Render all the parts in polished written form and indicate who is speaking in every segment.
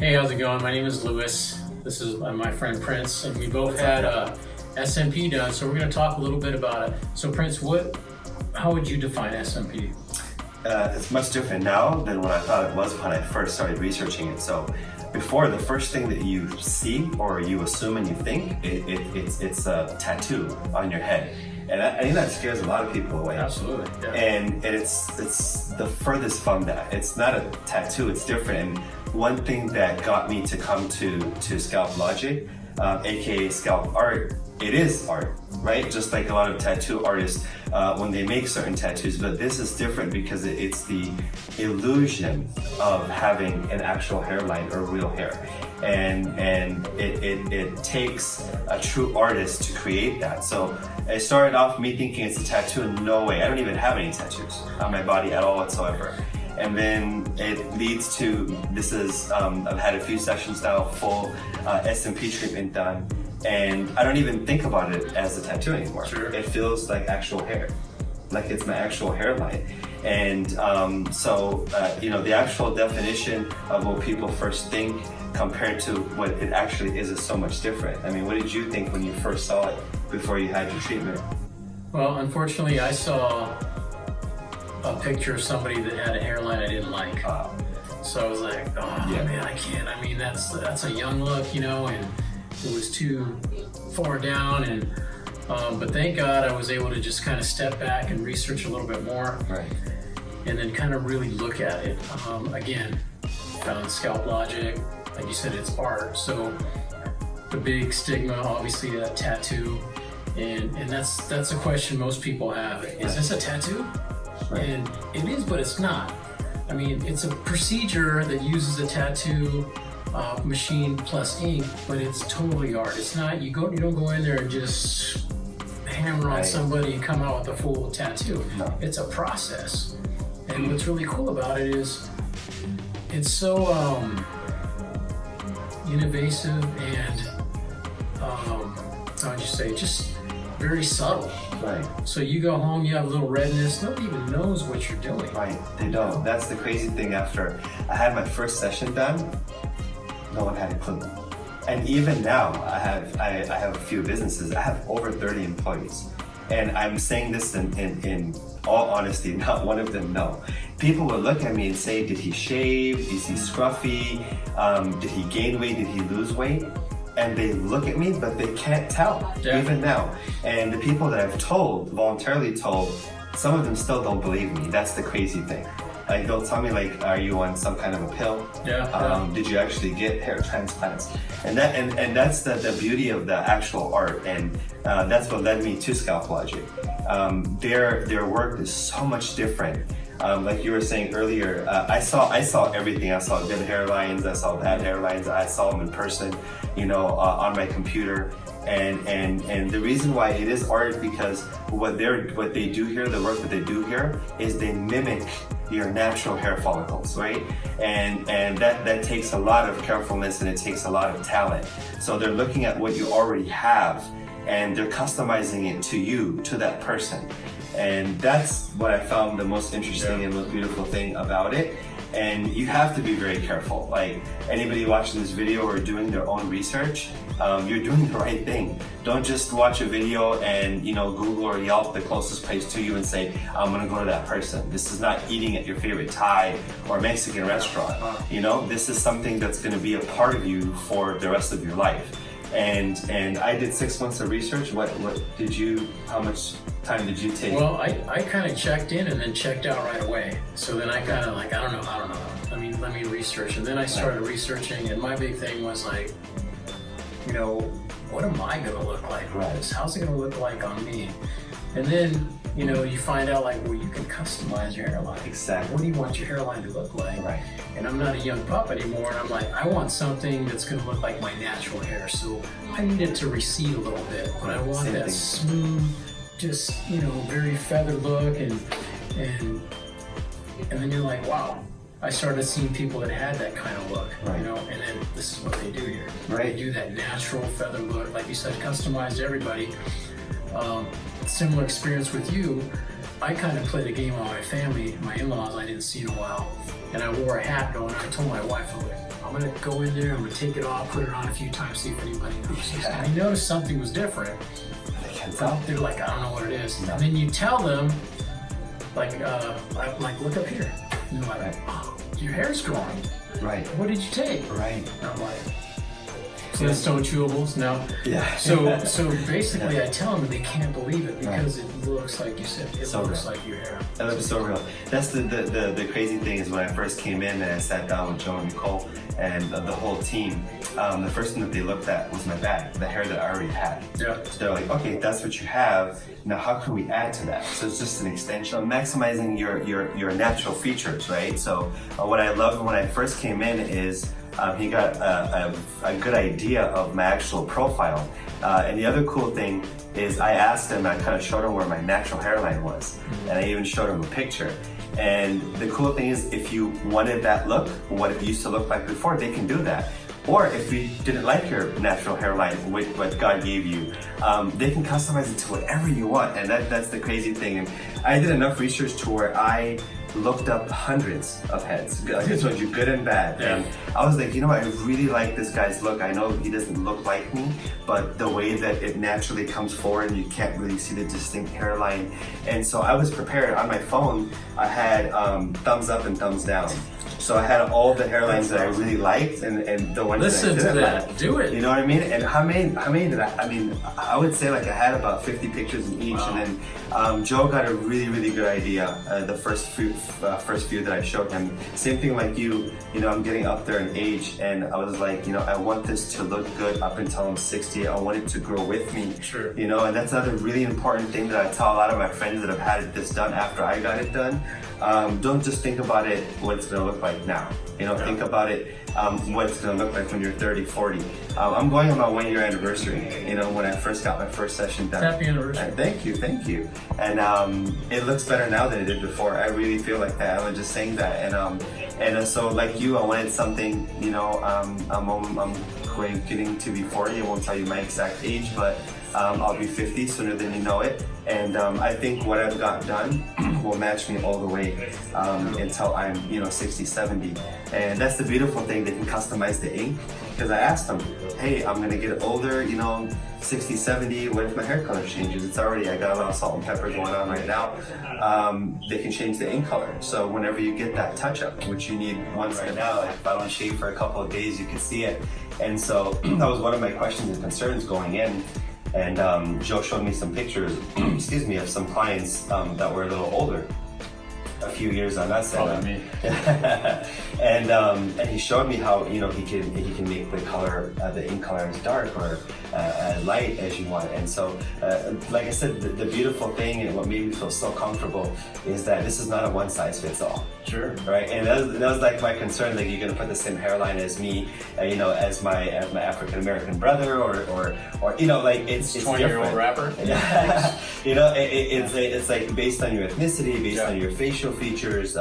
Speaker 1: Hey, how's it going? My name is Lewis. This is my friend Prince, and we both had SMP done, so we're going to talk a little bit about it. So Prince, how would you define SMP?
Speaker 2: It's much different now than what I thought it was when I first started researching it. So before, the first thing that you see or you assume and you think, it's a tattoo on your head. And I think that scares a lot of people away.
Speaker 1: Absolutely. Yeah.
Speaker 2: And it's the furthest from that. It's not a tattoo, it's different. And one thing that got me to come to Scalp Logic, aka Scalp Art, it is art, right? Just like a lot of tattoo artists when they make certain tattoos, but this is different because it's the illusion of having an actual hairline or real hair. And it takes a true artist to create that. So it started off me thinking it's a tattoo. No way, I don't even have any tattoos on my body at all whatsoever. And then it leads to, I've had a few sessions now, full SMP treatment done, and I don't even think about it as a tattoo anymore.
Speaker 1: Sure.
Speaker 2: It feels like actual hair, like it's my actual hairline. And the actual definition of what people first think compared to what it actually is so much different. I mean, what did you think when you first saw it before you had your treatment?
Speaker 1: Well, unfortunately, I saw a picture of somebody that had a hairline I didn't like. So I was like, man, I can't. I mean, that's a young look, and it was too far down. And but thank God I was able to just kind of step back and research a little bit more.
Speaker 2: Right.
Speaker 1: And then kind of really look at it. Again, found Scalp Logic. Like you said, it's art. So the big stigma, obviously, that tattoo. And that's a question most people have. Is this a tattoo? Right. And it is, but it's not. I mean, it's a procedure that uses a tattoo machine plus ink, but it's totally art. It's not, you don't go in there and just hammer on somebody and come out with a full tattoo.
Speaker 2: No.
Speaker 1: It's a process. And what's really cool about it is it's so innovative and how would you say, just very subtle.
Speaker 2: Right.
Speaker 1: So you go home, you have a little redness, nobody even knows what you're doing.
Speaker 2: Right, they don't. That's the crazy thing. After I had my first session done, no one had a clue. And even now, I have a few businesses. I have over 30 employees. And I'm saying this in all honesty, not one of them know. People will look at me and say, did he shave? Is he scruffy? Did he gain weight? Did he lose weight? And they look at me, but they can't tell, even now. And the people that I've voluntarily told, some of them still don't believe me. That's the crazy thing. Like, they'll tell me, like, are you on some kind of a pill? Did you actually get hair transplants? And that's the beauty of the actual art, and that's what led me to Scalp Logic. Their work is so much different. Like you were saying earlier, I saw everything. I saw good hairlines, I saw bad hairlines, I saw them in person, on my computer. And the reason why it is art, because what they do here, the work that they do here, is they mimic your natural hair follicles, right? And that takes a lot of carefulness, and it takes a lot of talent. So they're looking at what you already have, and they're customizing it to you, to that person. And that's what I found the most interesting and most beautiful thing about it. And you have to be very careful. Like, anybody watching this video or doing their own research, you're doing the right thing. Don't just watch a video and Google or Yelp the closest place to you and say, I'm gonna go to that person. This is not eating at your favorite Thai or Mexican restaurant. This is something that's gonna be a part of you for the rest of your life. And I did 6 months of research. How much time did you take?
Speaker 1: Well, I kind of checked in and then checked out right away. So then I kind of I don't know. Let me research. And then I started researching, and my big thing was like, what am I gonna look like with this? How's it gonna look like on me? And then, you find out you can customize your hairline.
Speaker 2: Exactly.
Speaker 1: What do you want your hairline to look like?
Speaker 2: Right.
Speaker 1: And I'm not a young pup anymore, and I'm like, I want something that's gonna look like my natural hair. So I need it to recede a little bit, but I want that smooth, just, very feathered look, and then you're like, wow. I started seeing people that had that kind of look, and then this is what they do here.
Speaker 2: Right.
Speaker 1: They do that natural feather look, like you said, customized to everybody. Similar experience with you. I kind of played a game on my family, my in-laws I didn't see in a while, and I wore a hat going. I told my wife, I I'm gonna go in there, I'm gonna take it off, put it on a few times, see if anybody notices.
Speaker 2: Yeah.
Speaker 1: And I noticed something was different.
Speaker 2: They can't tell.
Speaker 1: They're like, I don't know what it is. And then you tell them, like, I'm like, look up here. And they're like, oh, your hair's growing.
Speaker 2: Right.
Speaker 1: What did you take?
Speaker 2: Right.
Speaker 1: And I'm like, so that's so chewables now.
Speaker 2: Yeah.
Speaker 1: So basically, I tell them and they can't believe it because it looks like you said. It
Speaker 2: So
Speaker 1: looks
Speaker 2: real.
Speaker 1: like your hair.
Speaker 2: That looks so real. That's the crazy thing is when I first came in and I sat down with Joe and Nicole and the whole team, the first thing that they looked at was my bag, the hair that I already had.
Speaker 1: Yeah.
Speaker 2: So they're like, okay, that's what you have. Now how can we add to that? So it's just an extension of maximizing your natural features, right? So what I loved when I first came in is he got a good idea of my actual profile. And the other cool thing is I asked him, I kind of showed him where my natural hairline was. And I even showed him a picture. And the cool thing is if you wanted that look, what it used to look like before, they can do that. Or if you didn't like your natural hairline with what God gave you, they can customize it to whatever you want. And that's the crazy thing. And I did enough research to where I looked up hundreds of heads. Like I told you, good and bad.
Speaker 1: Yeah.
Speaker 2: And I was like, you know what, I really like this guy's look. I know he doesn't look like me, but the way that it naturally comes forward and you can't really see the distinct hairline. And so I was prepared. On my phone, I had thumbs up and thumbs down. So I had all the hairlines that I really liked and the ones
Speaker 1: Listen
Speaker 2: that I
Speaker 1: to
Speaker 2: didn't
Speaker 1: that.
Speaker 2: like.
Speaker 1: Do it.
Speaker 2: You know what I mean? And how many did I mean, I would say like I had about 50 pictures in each.
Speaker 1: Wow.
Speaker 2: And then Joe got a really good idea the first few that I showed him. Same thing like you know, I'm getting up there in age and I was like, you know, I want this to look good up until I'm 60. I want it to grow with me.
Speaker 1: Sure.
Speaker 2: You know, and that's another really important thing that I tell a lot of my friends that have had this done after I got it done. Don't just think about it, what it's gonna look like now. You know, think about it, what it's gonna look like when you're 30, 40. I'm going on my 1 year anniversary, you know, when I first got my first session done.
Speaker 1: Happy anniversary.
Speaker 2: And thank you. And it looks better now than it did before. I really feel like that. I was just saying that. And so like you, I wanted something, you know, I'm getting to be 40. I won't tell you my exact age, but I'll be 50 sooner than you know it. And I think what I've got done will match me all the way until I'm, you know, 60, 70. And that's the beautiful thing, they can customize the ink. Because I asked them, hey, I'm gonna get older, you know, 60, 70, what if my hair color changes? It's already, I got a lot of salt and pepper going on right now. They can change the ink color. So whenever you get that touch up, which you need once in a while, if I don't shave for a couple of days, you can see it. And so that was one of my questions and concerns going in. And Joe showed me some pictures, excuse me, of some clients that were a little older, a few years on us.
Speaker 1: Probably me.
Speaker 2: And he showed me how, you know, he can make the color, the ink color as dark or light as you want. And so, like I said, the beautiful thing and what made me feel so comfortable is that this is not a one size fits all.
Speaker 1: Sure.
Speaker 2: Right, and that was like my concern. Like, you're gonna put the same hairline as me, you know, as my African American brother, or you know, like it's
Speaker 1: 20-year-old rapper.
Speaker 2: Yeah. You know, it's like based on your ethnicity, based on your facial features,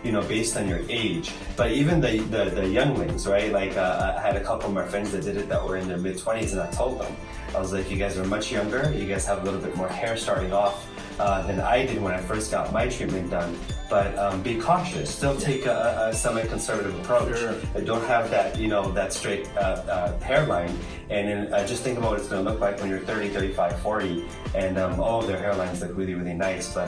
Speaker 2: you know, based on your age. But even the younglings, right? Like I had a couple of my friends that did it that were in their mid-20s, and I told them, I was like, you guys are much younger. You guys have a little bit more hair starting off than I did when I first got my treatment done. But be cautious. Still take a semi-conservative approach.
Speaker 1: Sure.
Speaker 2: Don't have that, you know, that straight hairline. And then just think about what it's going to look like when you're 30, 35, 40, and all of their hairlines look really, really nice. But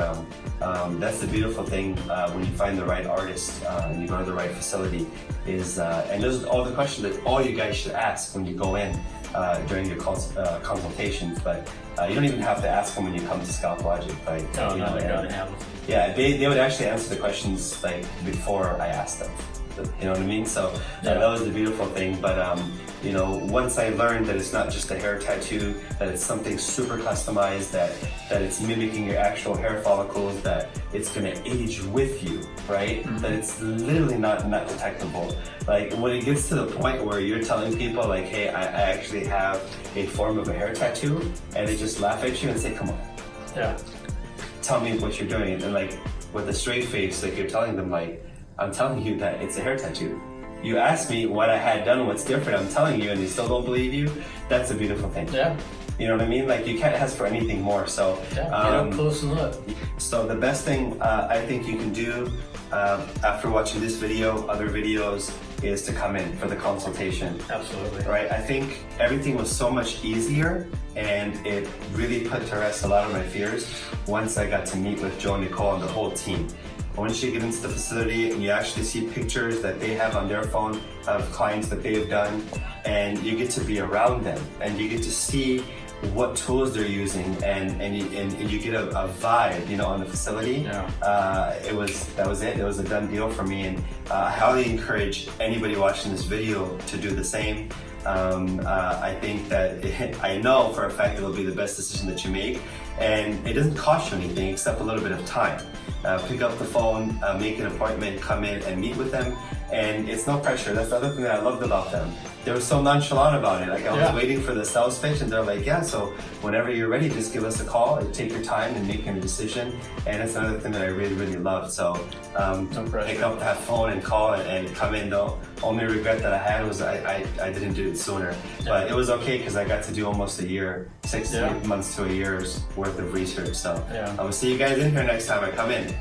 Speaker 2: that's the beautiful thing when you find the right artist and you go to the right facility is, and those are all the questions that all you guys should ask when you go in during your consultations. But you don't even have to ask them when you come to Scalp Logic. Like,
Speaker 1: Oh,
Speaker 2: you
Speaker 1: no,
Speaker 2: know,
Speaker 1: they gotta have them.
Speaker 2: yeah, they would actually answer the questions like before I asked them. You know what I mean? So that was the beautiful thing. But you know, once I learned that it's not just a hair tattoo, that it's something super customized, that it's mimicking your actual hair follicles, that it's gonna age with you, right?
Speaker 1: Mm-hmm.
Speaker 2: That it's literally not detectable. Like when it gets to the point where you're telling people like, hey, I actually have a form of a hair tattoo, and they just laugh at you and say, come on.
Speaker 1: Yeah.
Speaker 2: Tell me what you're doing. And like with a straight face, like you're telling them like, I'm telling you that it's a hair tattoo. You asked me what I had done, what's different, I'm telling you, and they still don't believe you. That's a beautiful thing.
Speaker 1: Yeah.
Speaker 2: You know what I mean? Like you can't ask for anything more. So
Speaker 1: Yeah. Get up close and look.
Speaker 2: So the best thing I think you can do after watching this video, other videos, is to come in for the consultation.
Speaker 1: Absolutely.
Speaker 2: Right? I think everything was so much easier, and it really put to rest a lot of my fears once I got to meet with Joe and Nicole and the whole team. Once you get into the facility and you actually see pictures that they have on their phone of clients that they have done, and you get to be around them and you get to see what tools they're using, and you get a vibe, you know, on the facility.
Speaker 1: Yeah.
Speaker 2: That was it. It was a done deal for me, and I highly encourage anybody watching this video to do the same. I think that I know for a fact it'll be the best decision that you make, and it doesn't cost you anything except a little bit of time. Pick up the phone, make an appointment, come in and meet with them, and it's no pressure. That's the other thing that I loved about them. They were so nonchalant about it. Like I was waiting for the sales pitch, and they're like, yeah, so whenever you're ready, just give us a call, take your time and make a decision. And it's another thing that I really, really loved. So pick up that phone and call and come in. The only regret that I had was I didn't do it sooner. But it was okay because I got to do almost a year, 6 months to a year's worth of research. So I will see you guys in here next time I come in.